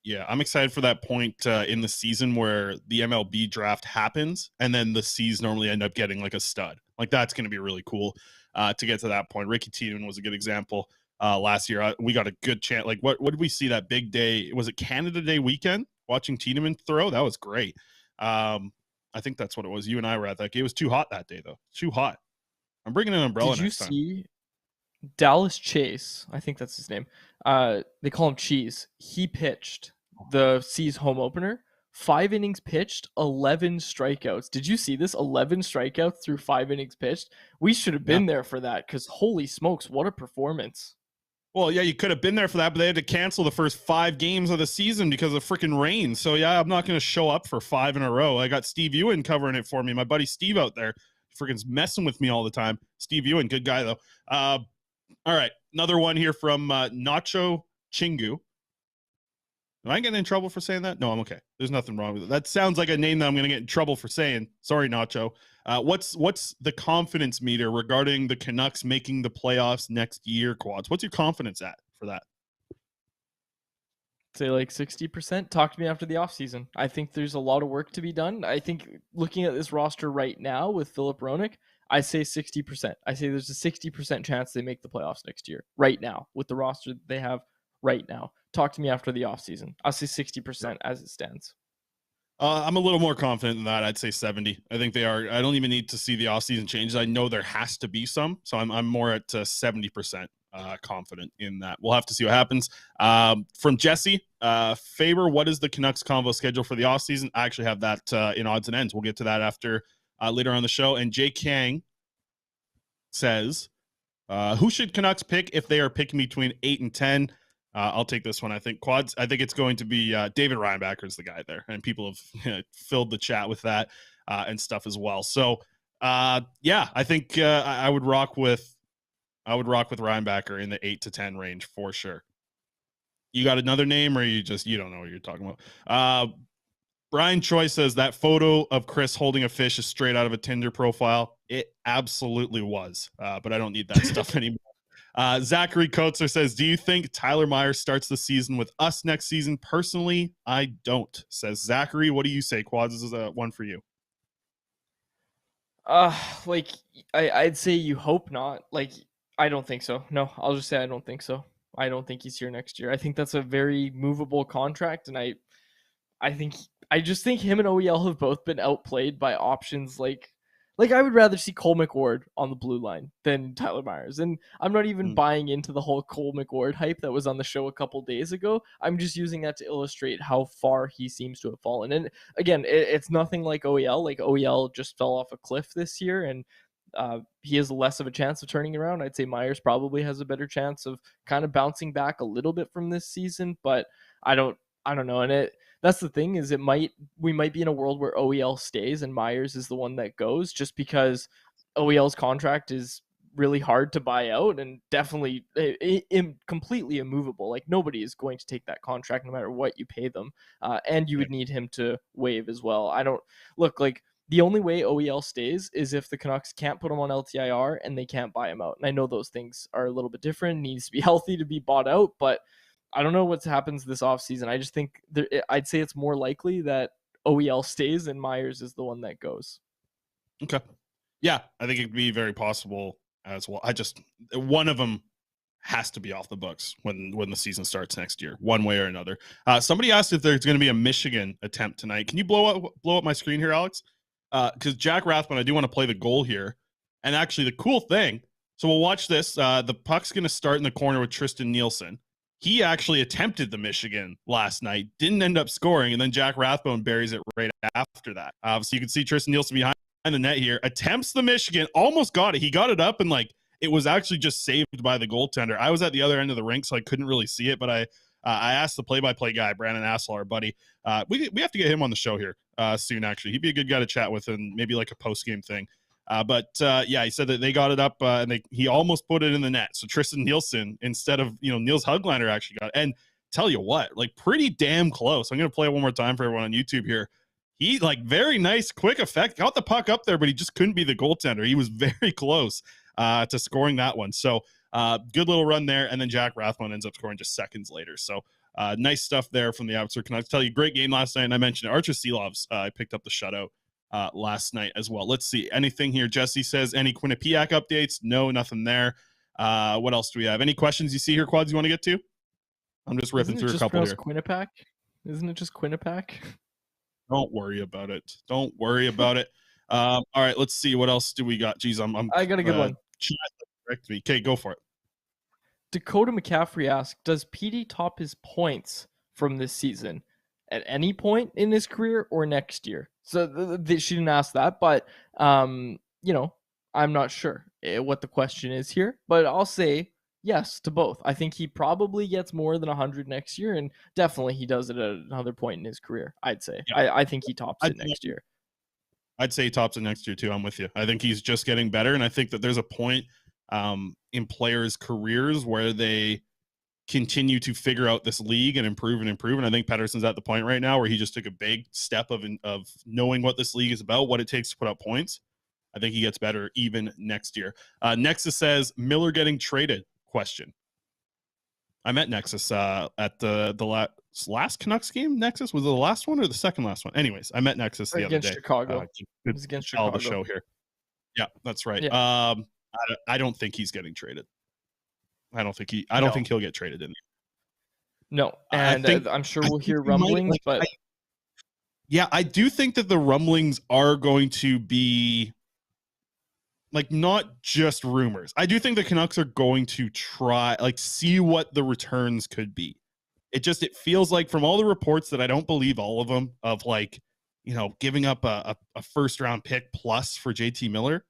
Yeah, I'm excited for that point in the season where the MLB draft happens and then the C's normally end up getting like a stud. Like that's going to be really cool to get to that point. Ricky Tiedemann was a good example last year. We got a good chance. Like what did we see that big day? Was it Canada Day weekend? Watching Tiedemann throw? That was great. I think that's what it was. You and I were at that game. It was too hot that day though. Too hot. I'm bringing an umbrella next time. Did you see Dallas Chase? I think that's his name. They call him Cheese. He pitched the C's home opener. 5 innings pitched, 11 strikeouts. Did you see this? 11 strikeouts through 5 innings pitched. We should have been there for that because holy smokes, what a performance. Well, yeah, you could have been there for that, but they had to cancel the first 5 games of the season because of freaking rain. So yeah, I'm not going to show up for 5 in a row. I got Steve Ewan covering it for me. My buddy Steve out there freaking messing with me all the time. Steve Ewan, good guy though. All right, another one here from Nacho Chingu. Am I getting in trouble for saying that? No, I'm okay. There's nothing wrong with it. That sounds like a name that I'm going to get in trouble for saying. Sorry, Nacho. What's the confidence meter regarding the Canucks making the playoffs next year, Quads? What's your confidence at for that? Say like 60%. Talk to me after the offseason. I think there's a lot of work to be done. I think looking at this roster right now with Philip Roenick, I say 60%. I say there's a 60% chance they make the playoffs next year right now with the roster that they have right now. Talk to me after the offseason. I'll say 60% as it stands. I'm a little more confident than that. I'd say 70. I think they are. I don't even need to see the offseason changes. I know there has to be some. So I'm more at 70% confident in that. We'll have to see what happens. From Jesse, Faber, what is the Canucks convo schedule for the offseason? I actually have that in odds and ends. We'll get to that after later on the show. And Jay Kang says, who should Canucks pick if they are picking between 8 and 10? I'll take this one. I think Quads. I think it's going to be David Reinbacher is the guy there, and people have filled the chat with that and stuff as well. So yeah, I think I would rock with Reinbacher in the 8 to 10 range for sure. You got another name, or you don't know what you're talking about? Brian Choi says that photo of Chris holding a fish is straight out of a Tinder profile. It absolutely was, but I don't need that stuff anymore. Zachary Kotzer says, do you think Tyler Myers starts the season with us next season? Personally, I don't, says Zachary. What do you say, Quads? This is one for you. Like, I'd say you hope not. Like, I don't think so. No, I'll just say I don't think so. I don't think he's here next year. I think that's a very movable contract, and I just think him and OEL have both been outplayed by options like I would rather see Cole McWard on the blue line than Tyler Myers. And I'm not even buying into the whole Cole McWard hype that was on the show a couple days ago. I'm just using that to illustrate how far he seems to have fallen. And again, it's nothing like OEL. Like OEL just fell off a cliff this year, and he has less of a chance of turning around. I'd say Myers probably has a better chance of kind of bouncing back a little bit from this season, but I don't know. And that's the thing is we might be in a world where OEL stays and Myers is the one that goes, just because OEL's contract is really hard to buy out and definitely completely immovable. Like nobody is going to take that contract no matter what you pay them. And you would need him to waive as well. Like the only way OEL stays is if the Canucks can't put him on LTIR and they can't buy him out. And I know those things are a little bit different. He needs to be healthy to be bought out, but I don't know what happens this offseason. I just think I'd say it's more likely that OEL stays and Myers is the one that goes. Okay. Yeah, I think it could be very possible as well. One of them has to be off the books when the season starts next year, one way or another. Somebody asked if there's going to be a Michigan attempt tonight. Can you blow up my screen here, Alex? Because Jack Rathbone, I do want to play the goal here. And actually, the cool thing, so we'll watch this. The puck's going to start in the corner with Tristan Nielsen. He actually attempted the Michigan last night, didn't end up scoring, and then Jack Rathbone buries it right after that. So you can see Tristan Nielsen behind the net here, attempts the Michigan, almost got it. He got it up and it was actually just saved by the goaltender. I was at the other end of the rink, so I couldn't really see it, but I asked the play-by-play guy, Brandon Assel, our buddy. We have to get him on the show here soon, actually. He'd be a good guy to chat with and maybe like a post-game thing. But he said that they got it up and he almost put it in the net. So Tristan Nielsen, instead of, Niels Höglander actually got it. And tell you what, pretty damn close. I'm going to play it one more time for everyone on YouTube here. He very nice, quick effect, got the puck up there, but he just couldn't be the goaltender. He was very close to scoring that one. So good little run there. And then Jack Rathbone ends up scoring just seconds later. So nice stuff there from the Abbotsford Canucks. Tell you, great game last night. And I mentioned Archer Seelovs. I picked up the shutout last night as well. Let's see. Anything here? Jesse says, any Quinnipiac updates? No, nothing there. What else do we have? Any questions you see here, Quads, you want to get to? I'm just ripping through a couple here. Quinnipiac? Isn't it just Quinnipiac? Don't worry about it. Don't worry about it. All right, let's see. What else do we got? Jeez, I got a good one. Correct me. Okay, go for it. Dakota McCaffrey asked, does PD top his points from this season at any point in his career or next year? So she didn't ask that, but, I'm not sure what the question is here, but I'll say yes to both. I think he probably gets more than 100 next year, and definitely he does it at another point in his career, I'd say. Yeah. I think he tops it next year. I'd say he tops it next year, too. I'm with you. I think he's just getting better, and I think that there's a point in players' careers where they continue to figure out this league and improve. And I think Pettersson's at the point right now where he just took a big step of knowing what this league is about, what it takes to put up points. I think he gets better even next year. Nexus says, Miller getting traded? Question. I met Nexus at the last Canucks game. Nexus, was it the last one or the second last one? Anyways, I met Nexus the other day. Chicago. It was against Chicago. The show here. Yeah, that's right. Yeah. I don't think he's getting traded. I don't think he'll get traded in. No, and I'm sure we'll hear rumblings, but I do think that the rumblings are going to be not just rumors. I do think the Canucks are going to try, see what the returns could be. It feels like from all the reports that I don't believe all of them of giving up a first round pick plus for JT Miller.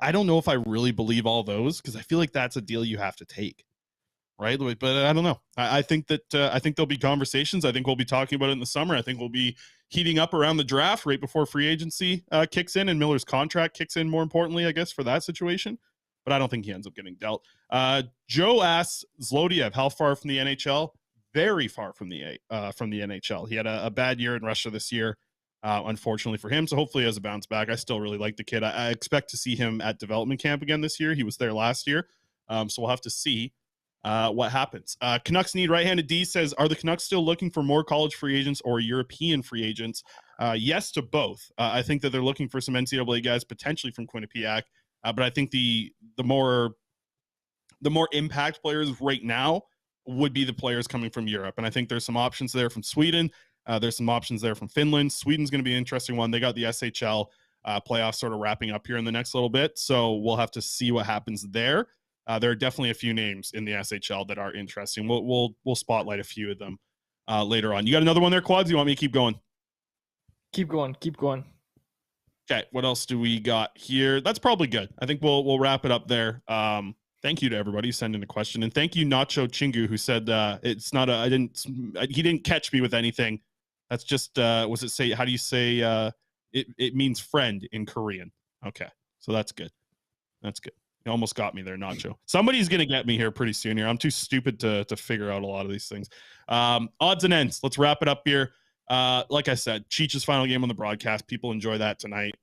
I don't know if I really believe all those, because I feel like that's a deal you have to take, right? But I don't know. I think that there'll be conversations. I think we'll be talking about it in the summer. I think we'll be heating up around the draft right before free agency kicks in and Miller's contract kicks in, more importantly, I guess, for that situation. But I don't think he ends up getting dealt. Joe asks, Zlodiev, how far from the NHL? Very far from the NHL. He had a bad year in Russia this year. Unfortunately for him. So hopefully he has a bounce back. I still really like the kid. I expect to see him at development camp again this year. He was there last year. So we'll have to see what happens. Canucks need right-handed D says, are the Canucks still looking for more college free agents or European free agents? Yes to both. I think that they're looking for some NCAA guys potentially from Quinnipiac. But I think the more impact players right now would be the players coming from Europe. And I think there's some options there from Sweden. There's some options there from Finland. Sweden's going to be an interesting one. They got the SHL playoffs sort of wrapping up here in the next little bit, so we'll have to see what happens there. There are definitely a few names in the SHL that are interesting. We'll spotlight a few of them later on. You got another one there, Quads? You want me to keep going? Keep going. Okay, what else do we got here? That's probably good. I think we'll wrap it up there. Thank you to everybody sending a question, and thank you Nacho Chingu, who said it's not he didn't catch me with anything. That's just how do you say it means friend in Korean? Okay, so that's good. You almost got me there, Nacho. Somebody's gonna get me here pretty soon here. I'm too stupid to figure out a lot of these things. Odds and ends. Let's wrap it up here. Like I said, Cheech's final game on the broadcast. People enjoy that tonight.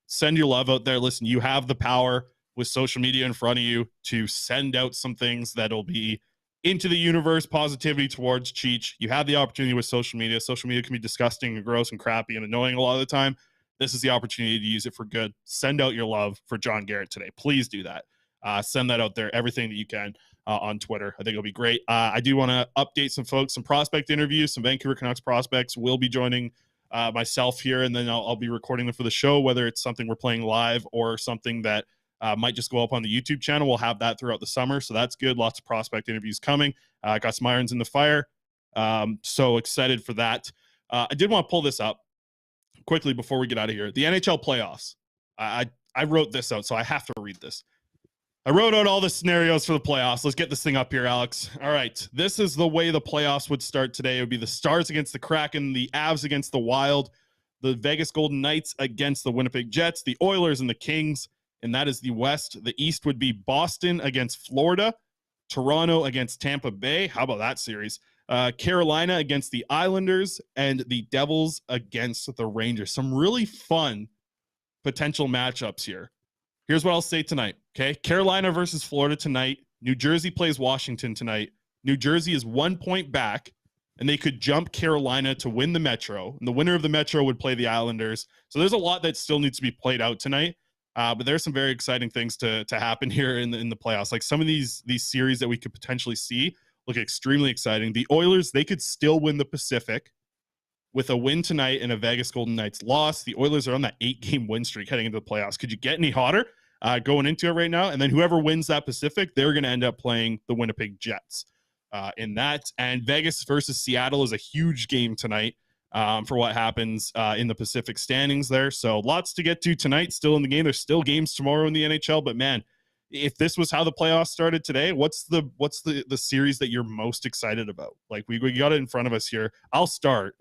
Send your love out there. Listen, you have the power with social media in front of you to send out some things that'll be into the universe, positivity towards Cheech. You have the opportunity with social media. Social media can be disgusting and gross and crappy and annoying a lot of the time. This is the opportunity to use it for good. Send out your love for John Garrett today. Please do that. Send that out there, everything that you can on Twitter. I think it'll be great. I do want to update some folks, some prospect interviews. Some Vancouver Canucks prospects will be joining myself here, and then I'll be recording them for the show, whether it's something we're playing live or something that might just go up on the YouTube channel. We'll have that throughout the summer, so that's good. Lots of prospect interviews coming. Got some irons in the fire. So excited for that. I did want to pull this up quickly before we get out of here. The NHL playoffs. I wrote this out, so I have to read this. I wrote out all the scenarios for the playoffs. Let's get this thing up here, Alex. All right. This is the way the playoffs would start today. It would be the Stars against the Kraken, the Avs against the Wild, the Vegas Golden Knights against the Winnipeg Jets, the Oilers and the Kings, and that is the West. The East would be Boston against Florida, Toronto against Tampa Bay. How about that series? Carolina against the Islanders, and the Devils against the Rangers. Some really fun potential matchups here. Here's what I'll say tonight, okay? Carolina versus Florida tonight. New Jersey plays Washington tonight. New Jersey is 1 point back, and they could jump Carolina to win the Metro. And the winner of the Metro would play the Islanders. So there's a lot that still needs to be played out tonight. But there's some very exciting things to happen here in the playoffs. Like some of these series that we could potentially see look extremely exciting. The Oilers, they could still win the Pacific with a win tonight and a Vegas Golden Knights loss. The Oilers are on that 8-game win streak heading into the playoffs. Could you get any hotter going into it right now? And then whoever wins that Pacific, they're going to end up playing the Winnipeg Jets in that. And Vegas versus Seattle is a huge game tonight for what happens in the Pacific standings there. So lots to get to tonight, still in the game. There's still games tomorrow in the NHL, but man, if this was how the playoffs started today, what's the series that you're most excited about? Like we got it in front of us here. I'll start.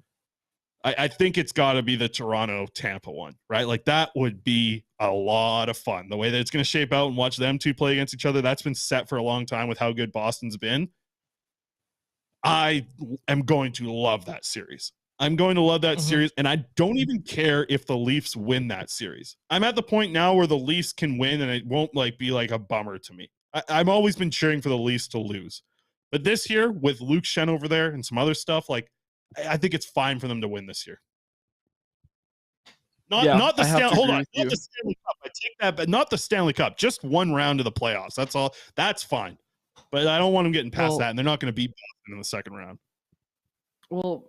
I think it's got to be the Toronto-Tampa one, right? Like that would be a lot of fun. The way that it's going to shape out and watch them two play against each other, that's been set for a long time with how good Boston's been. I am going to love that series. I'm going to love that series, and I don't even care if the Leafs win that series. I'm at the point now where the Leafs can win, and it won't be like a bummer to me. I've always been cheering for the Leafs to lose. But this year, with Luke Shen over there and some other stuff, I think it's fine for them to win this year. Not the Stanley Cup. I take that, but not the Stanley Cup. Just one round of the playoffs. That's all. That's fine. But I don't want them getting past that, and they're not going to beat Boston in the second round. Well,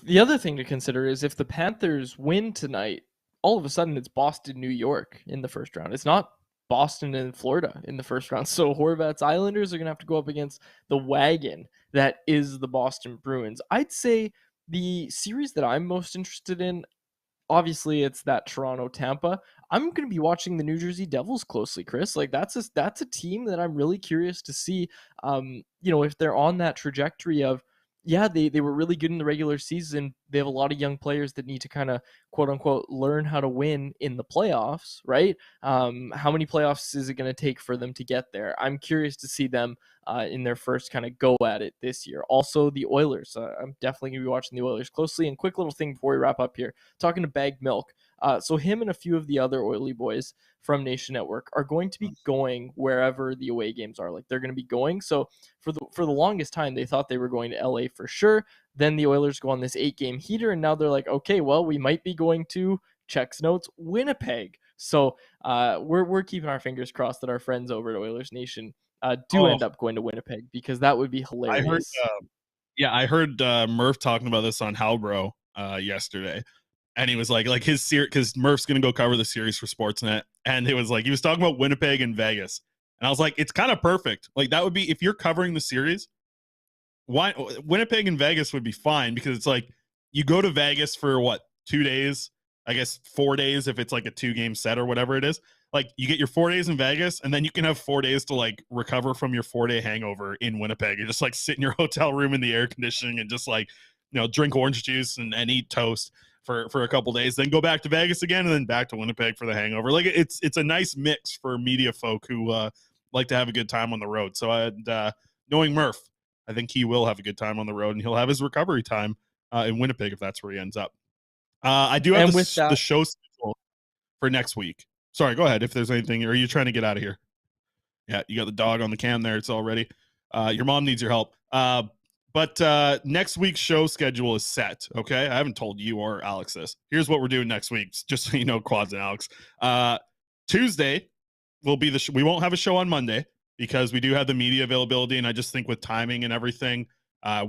the other thing to consider is if the Panthers win tonight, all of a sudden it's Boston, New York in the first round. It's not Boston and Florida in the first round. So Horvat's Islanders are going to have to go up against the wagon that is the Boston Bruins. I'd say the series that I'm most interested in, obviously it's that Toronto-Tampa. I'm going to be watching the New Jersey Devils closely, Chris. That's a team that I'm really curious to see, if they're on that trajectory of, they were really good in the regular season. They have a lot of young players that need to kind of, quote unquote, learn how to win in the playoffs, right? How many playoffs is it going to take for them to get there? I'm curious to see them in their first kind of go at it this year. Also, the Oilers. I'm definitely going to be watching the Oilers closely. And quick little thing before we wrap up here, talking to Bag Milk. So him and a few of the other Oily boys from Nation Network are going to be going wherever the away games are. They're going to be going. So for the longest time, they thought they were going to LA for sure. Then the Oilers go on this 8-game heater, and now they're like, okay, well, we might be going to, checks notes, Winnipeg. So we're keeping our fingers crossed that our friends over at Oilers Nation end up going to Winnipeg, because that would be hilarious. I heard Murph talking about this on Halbro yesterday. And he was like his series, because Murph's going to go cover the series for Sportsnet. And it was he was talking about Winnipeg and Vegas. And I was like, it's kind of perfect. That would be, if you're covering the series, why Winnipeg and Vegas would be fine, because it's you go to Vegas for 2 days, I guess 4 days, if it's a 2-game set or whatever it is. You get your 4 days in Vegas, and then you can have 4 days to recover from your 4-day hangover in Winnipeg. You just sit in your hotel room in the air conditioning and just drink orange juice and eat toast for a couple days, then go back to Vegas again, and then back to Winnipeg for the hangover. It's a nice mix for media folk who like to have a good time on the road. So knowing Murph, I think he will have a good time on the road, and he'll have his recovery time in Winnipeg if that's where he ends up. I do have the show schedule for next week. Sorry, go ahead. If there's anything, or are you trying to get out of here? Yeah, you got the dog on the cam there. It's all ready. Your mom needs your help. But next week's show schedule is set. Okay, I haven't told you or Alex this. Here's what we're doing next week, just so you know, Quads and Alex. Tuesday will be we won't have a show on Monday because we do have the media availability, and I just think with timing and everything,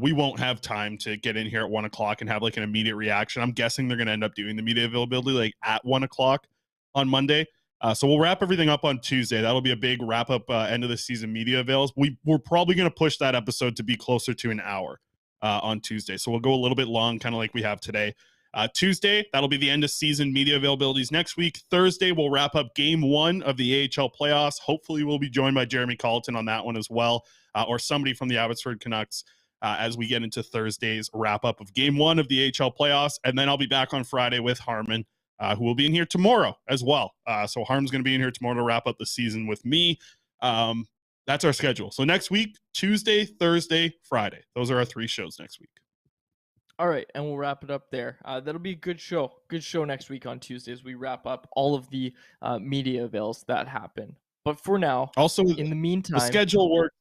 we won't have time to get in here at 1 o'clock and have like an immediate reaction. I'm guessing they're going to end up doing the media availability like at 1 o'clock on Monday. So we'll wrap everything up on Tuesday. That'll be a big wrap up end of the season media avails. We're probably going to push that episode to be closer to an hour on Tuesday. So we'll go a little bit long, kind of like we have today. Tuesday, that'll be the end of season media availabilities next week. Thursday, we'll wrap up game 1 of the AHL playoffs. Hopefully we'll be joined by Jeremy Colliton on that one as well, or somebody from the Abbotsford Canucks as we get into Thursday's wrap up of game 1 of the AHL playoffs. And then I'll be back on Friday with Harmon, who will be in here tomorrow as well. So Harm's going to be in here tomorrow to wrap up the season with me. That's our schedule. So next week, Tuesday, Thursday, Friday. Those are our 3 shows next week. All right, and we'll wrap it up there. That'll be a good show. Good show next week on Tuesday as we wrap up all of the media avails that happen. But for now, also in the meantime, the schedule work.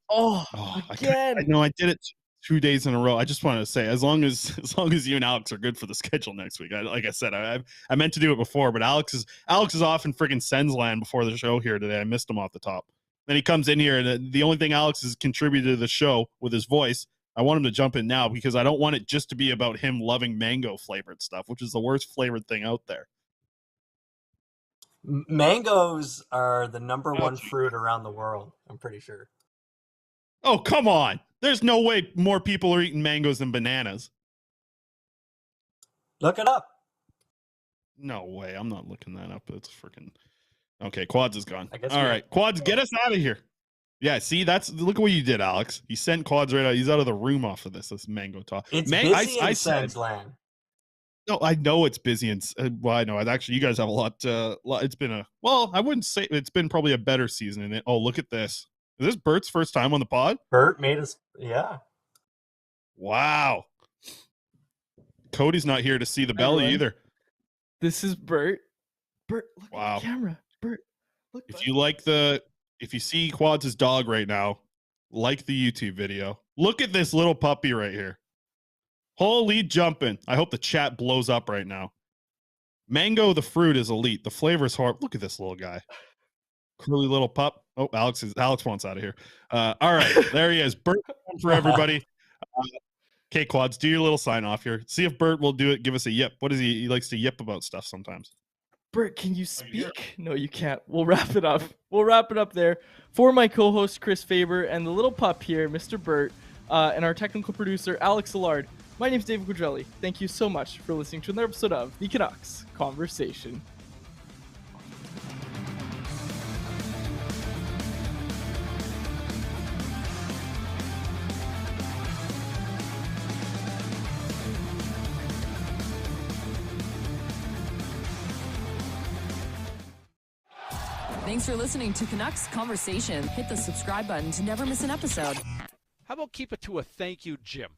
Again. I know I did it 2 days in a row. I just wanted to say, as long as you and Alex are good for the schedule next week. Like I said, I meant to do it before, but Alex is off in friggin' Sens land before the show here today. I missed him off the top. Then he comes in here, and the only thing Alex has contributed to the show with his voice, I want him to jump in now because I don't want it just to be about him loving mango flavored stuff, which is the worst flavored thing out there. Mangoes are the number one fruit around the world, I'm pretty sure. Oh, come on. There's no way more people are eating mangoes than bananas. Look it up. No way. I'm not looking that up. It's freaking... Okay, Quads is gone. All right, Quads, get us out of here. Yeah, see, look at what you did, Alex. He sent Quads right out. He's out of the room off of this mango talk. It's busy in Sens land. No, I know it's busy, and well, I know. Actually, you guys have a lot. It's been I wouldn't say it's been probably a better season in it. Oh, look at this. Is this Bert's first time on the pod? Bert made us, yeah. Wow. Cody's not here to see the belly either. This is Bert. Bert, look wow. at the camera. Bert, look. If you see Quads' dog right now, like the YouTube video. Look at this little puppy right here. Holy jumping. I hope the chat blows up right now. Mango, the fruit, is elite. The flavor is horrible. Look at this little guy. Curly little pup. Oh, Alex wants out of here. All right, there he is. Bert for everybody. Okay, Quads, do your little sign off here. See if Bert will do it. Give us a yip. What is he? He likes to yip about stuff sometimes. Bert, can you speak? No, you can't. We'll wrap it up. We'll wrap it up there. For my co-host, Chris Faber, and the little pup here, Mr. Bert, and our technical producer, Alex Allard, my name's David Quadrelli. Thank you so much for listening to another episode of the Canucks Conversation. Thanks for listening to Canucks Conversation. Hit the subscribe button to never miss an episode. How about keep it to a thank you, Jim?